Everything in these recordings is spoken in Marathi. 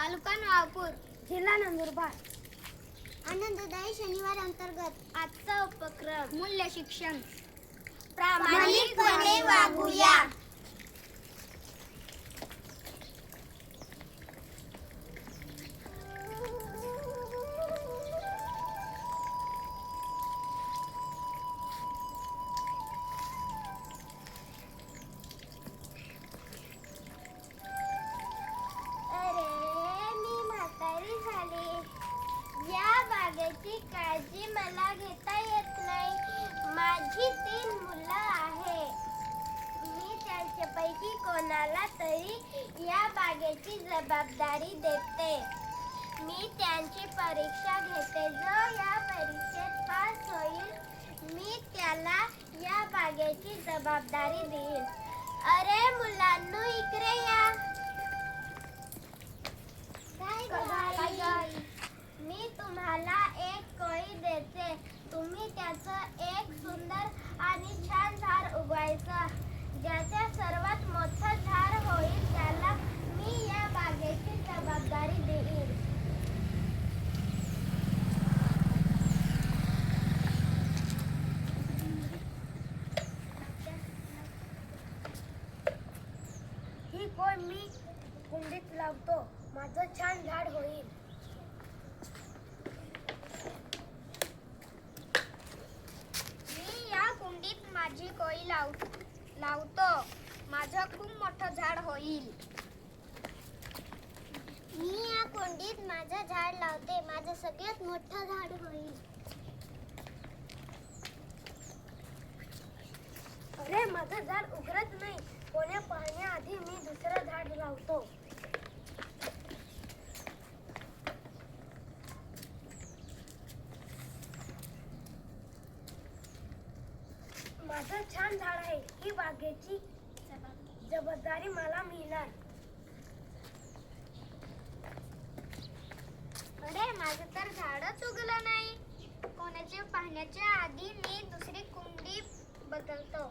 तालुका नवापूर, जिल्हा नंदुरबार. आनंददायी शनिवार अंतर्गत आजचा उपक्रम मूल्य शिक्षण. प्रामाणिकपणे वागूया. या बागेची काळजी मला घेता येत नाही. माझी 3 मुलं आहे. मी त्यांच्यापैकी कोणाला तरी या बागेची जबाबदारी देते. मी त्यांची परीक्षा घेते. जो या परीक्षेत पास होईल मी त्याला या बागेची जबाबदारी देईन. अरे मुलांनो, इकडे या. मी तुम्हाला एक कोळी देते. तुम्ही त्याचं एक सुंदर आणि छान झाड उगवायचं. ज्याच्या सर्वात मोठं झाड होईल त्याला मी या बागेची जबाबदारी देईन. ही कोण मी कुंडीत लावतो. माझं छान झाड होईल. मी या कुंडीत माझी कोळी लावतो. माझं खूप मोठं झाड होईल. मी या कुंडीत माझं झाड लावते. माझं सगळ्यात मोठं झाड होईल. अरे, माझं झाड उघडत नाही. कोण्या पाहण्याआधी मी दुसरं झाड लावतो. माझं छान झाड आहे. ही बागेची जबाबदारी मला मिळणार. अरे, माझं तर झाडच उगलं नाही. कोणाचे पाहण्याच्या आधी मी दुसरी कुंडी बदलतो.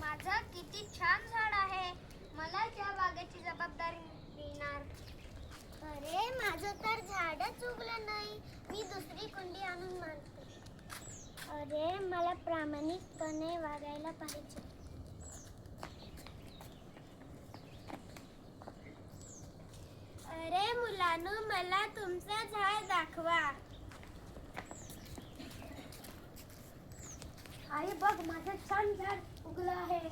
माझं किती छान झाड आहे. मला या बागेची जबाबदारी मिळणार. अरे, माझं तर झाडच उगलं नाही. मी दुसरी कुंडी आणून मांडते. अरे, मला प्रामाणिकपणे वागायला पाहिजे. अरे मुलांनो, मला तुमचं झाड दाखवा. आई बघ, माझं छान झाड उगलं आहे.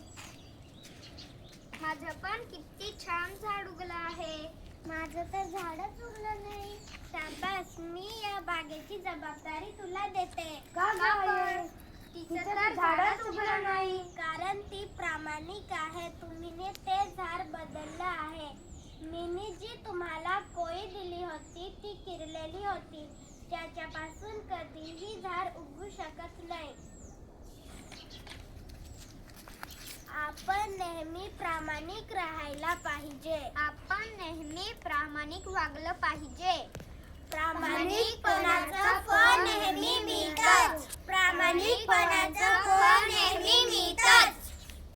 माझं पण किती छान झाड उगलं आहे. माझं तर झाडच उगलं नाही. शाबास, मी या बागेची जबाबदारी तुला देते. का ग आई? तिचं तर झाडच उगलं नाही. कारण ती प्रामाणिक आहे. तुम्ही ते झाड बदललं आहे. मीनी जी तुम्हाला कोळी दिली होती ती किरलेली होती. त्याच्यापासून कधीही झाड उगवू शकत नाही. आपण नेहमी प्रामाणिक राहायला पाहिजे. आपण नेहमी प्रामाणिक वागलं पाहिजे. प्रामाणिकपणाचं फळ नेहमी मिळतंच. प्रामाणिकपणाचं फळ नेहमी मिळतंच.